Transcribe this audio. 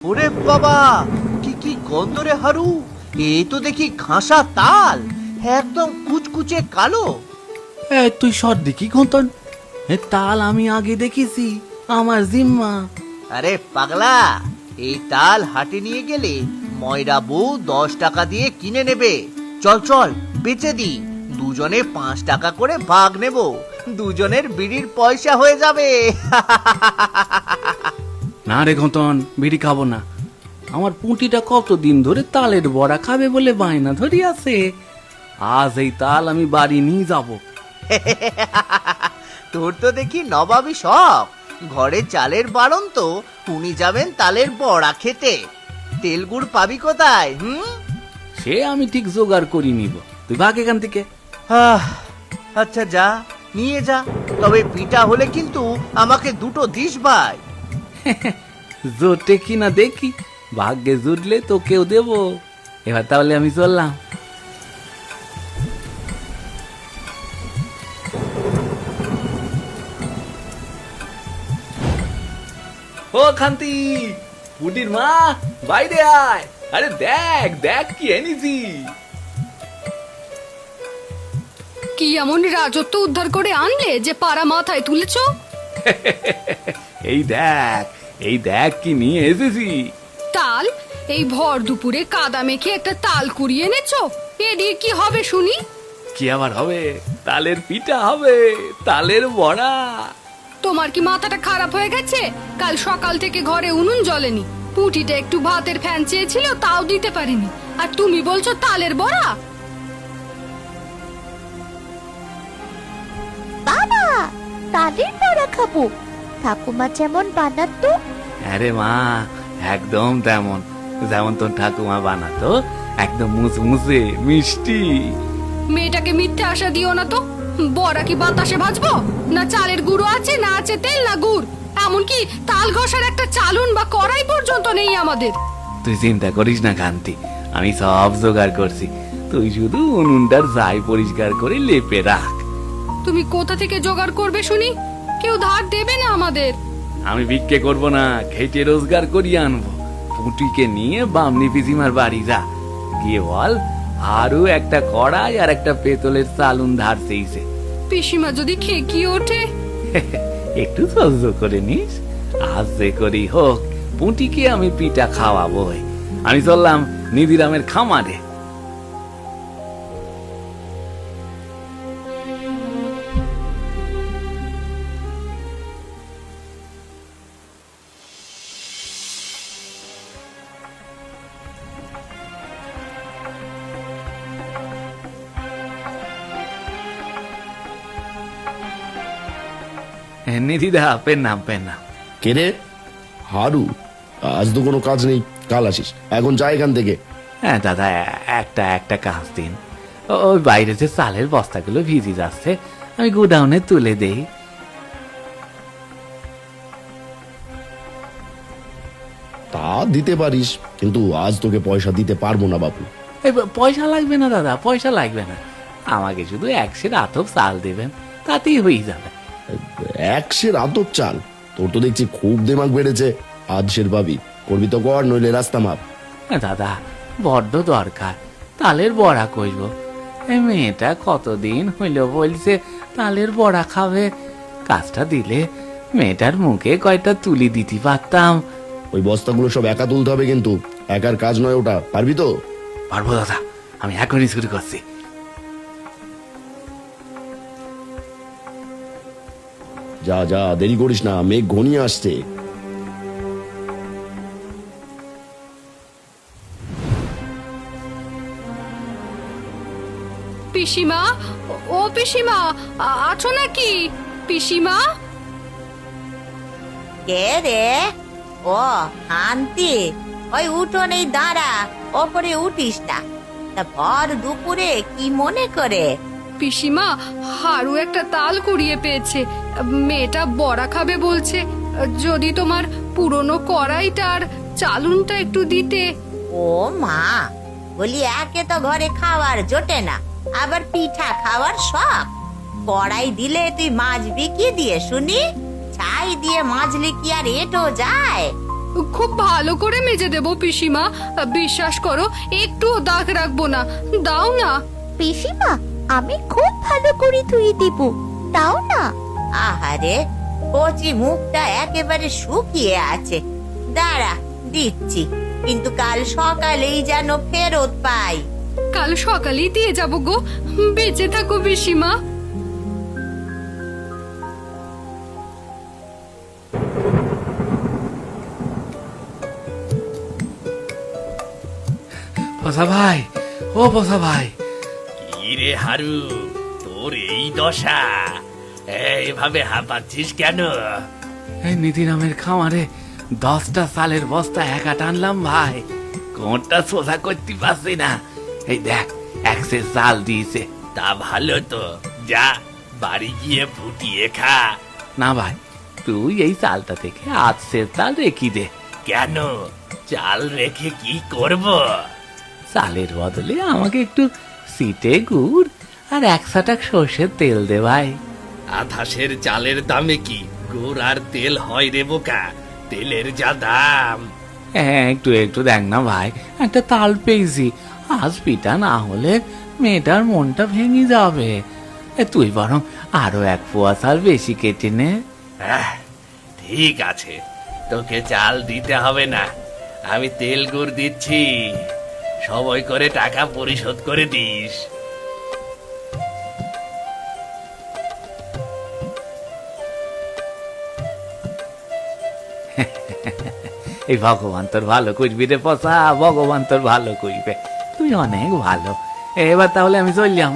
ওরে বাবা, কি কি গন্ধ রে হারু! এই তো দেখি ঘাসা তাল, একদম কুচকুচে কালো। তুই সর দেখি ঘন্তন, তাল আমি আগে দেখেছি, আমার জিম্মা। আরে পাগলা, এই তাল হাটে নিয়ে গেলে ময়রা বউ 10 টাকা দিয়ে কিনে নেবে। চল চল বেচে দি, দুজনে 5 টাকা করে ভাগ নেব, দুজনের বিড়ির পয়সা হয়ে যাবে। না রে ঘন্তন, বিড়ি খাবো না। আমার পুঁটিটা কতদিন ধরে তালের বড়া খাবে বলে বায়না ধরি আছে। আজ এই তাল আমি বাড়ি নিয়ে যাব। তোর তো দেখি নবাবী শখ, ঘরে চালের বারণ তো উনি যাবেন তালের বড়া খেতে। তেল গুড় পাবি কোথায়? সে আমি ঠিক জোগাড় করে নিব, তুই ভাগ এখান থেকে। আচ্ছা যা, নিয়ে যা, তবে পিঠা হলে কিন্তু আমাকে দুটো দিস ভাই। জোটে কিনা দেখি, ভাগ্যে জুটলে তোকেও দেব। এবার তাহলে আমি চললাম। ও খান্তি, পুটির মা, বাইরে আয়। আরে দেখ দেখ কি এনেছি। কি এমন রাজত্ব উদ্ধার করে আনলে যে পাড়া মাথায় তুলেছ? এই দেখ কি নিয়ে এসেছি। তাল? এই ভর দুপুরে কাদা মেখে একটা তাল কুড়িয়ে এনেছো, এ দিয়ে কি হবে শুনি? কি আবার হবে? তালের পিঠা হবে, তালের বড়া। তোমার কি মাথাটা খারাপ হয়ে গেছে? কাল সকাল থেকে ঘরে উনুন জ্বলেনি, পুটিটা একটু ভাতের ফ্যান চেয়েছিল, তাও দিতে পারিনি, আর তুমি বলছো তালের বড়া? বাবা, তালের বড়া খাবো, ঠাকুমা যেমন বানাতো। আরে মা, একদম তেমন, যেমন তোর ঠাকুমা বানাতো, একদম মুসমুসে মিষ্টি। মেয়েটাকে মিথ্যে আশা দিও না তো। বড়া কি বাতাসে ভাজবো? না চালের গুঁড়ো আছে, না আছে তেল, না গুড়, এমনকি তাল ঘষার একটা চালুন বা কড়াই পর্যন্ত নেই আমাদের। তুই চিন্তা করিস না কান্তি, আমি সব জোগাড় করছি। তুই শুধু উনুনটার ছাই পরিষ্কার করে লেপে রাখ। তুমি কোথা থেকে জোগাড় করবে শুনি? কেউ ধার দেবে না আমাদের। আমি ভিক্ষে করব না, খেটে রোজগার করিয়ে আনবো। পুটিকে নিয়ে বামনি পিসিমার বাড়ি যা, গিয়ে বল আরো একটা কড়াই আর একটা পেতলের চালুন ধার চেয়েছে। পিসিমা যদি খেকিয়ে ওঠে? একটু সহ্য করে নিস, আজ যে করি হোক পুঁটিকে আমি পিঠা খাওয়াবো। আমি চললাম নিধিরামের খামারে। নিধিদা, পেন নাম। কে রে? হারু, আজ তো কোনো কাজ নেই, কাল আসিস। এখন যা এখান থেকে। হ্যাঁ দাদা, একটা কাজ দিন। ওই বাইরে যে চালের বস্তাগুলো ভিজে যাচ্ছে, আমি গোডাউনে তুলে দেই। তা দিতে পারিস, কিন্তু আজ তোকে পয়সা দিতে পারবো না বাবু। এই পয়সা লাগবে না দাদা, পয়সা লাগবে না। আমাকে শুধু 1 সের আতপ চাল দেবেন, তাতেই হয়ে যাবে। 1 সের আতপ চাল? তোর তো দেখছি খুব দিমাগ বেড়েছে। আধ সের পাবি, করবি তো কর, নইলে রাস্তা মাপ। দাদা, বড্ড দরকার, তালের বড়া কইব। এই মেয়েটা কতদিন হইল বলছে তালের বড়া খাবে। কাজটা দিলে মেয়েটার মুখে কয়টা তুলি দিতে পারতাম। ওই বস্তাগুলো সব একা তুলতে হবে, কিন্তু একার কাজ নয় ওটা। পারবি তো? পারবো দাদা, আমি এখনই শুরু করছি। যা যা, দেরি করিস না, মেঘ ঘনিয়ে আসছে। পিসিমা, ও পিসিমা, আছো নাকি? পিসিমা? কে রে? ও শান্তি, ওই উঠোনেই দাঁড়া, ওপরে উঠিস না। তা ভর দুপুরে কি মনে করে? পিসিমা, হারু একটা তাল কুড়িয়ে পেয়েছে, মেয়েটা বড়া খাবে বলছে, যদি তোমার পুরনো কড়াইটার চালুনটা একটু দিতে। ও মা, বলি একে তো ঘরে খাওয়ার জোটে না, আবার পিঠা খাওয়ার শখ। কড়াই দিলে তুই মাজবি কি দিয়ে শুনি? ছাই দিয়ে মাজলে কি আর এটো যায়? খুব ভালো করে মেজে দেবো পিসিমা, বিশ্বাস করো একটুও দাগ রাখবো না, দাও না। পিসিমা, আমি খুব ভালো করে ধুয়ে দেব, দাও না। আহারে, কচি মুখটা একেবারে শুকিয়ে আছে। দাঁড়া, দিচ্ছি, কিন্তু কাল সকালেই যেন ফেরত পাই। কাল সকালেই দিয়ে যাবো গো, বেঁচে থাকো পিসিমা। পচা ভাই, ও পচা ভাই, কি রে হারু, তোর এই দশা, এভাবে হাঁপাচ্ছিস কেন? এই নিধি নামের খামারে 10টা চালের বস্তা একা টানলাম ভাই, কোনটা সোজা করতে পারছি না। এই দেখ, 1 চাল দিয়েছে। তা ভালো তো, যা বাড়ি গিয়ে ফুটিয়ে খা। না ভাই, তুই এই চালটা থেকে 8 চাল রেখে দে। কেন, চাল রেখে কি করব? চালের বদলে আমাকে একটু সিটে গুড় আর 1 ছাটাক সর্ষের তেল দে ভাই। আধাশের চালের দামে কি গুড় আর তেল হয় রে বোকা? তেলের যা দাম। হ্যাঁ, একটু একটু দেখ না ভাই, একটা তাল পেয়েছি, আজ পিঠা না হলে মেয়েটার মনটা ভেঙে যাবে। তুই বরং আরো 1 পোয়া চাল বেশি কেটে নে। ঠিক আছে, তোকে চাল দিতে হবে না, আমি তেল গুড় দিচ্ছি, সময় করে টাকা পরিশোধ করে দিস। এই ভগবান তোর ভালো করবি রে পচা, ভগবান তোর ভালো করবে, তুই অনেক ভালো। এবার তাহলে আমি চললাম।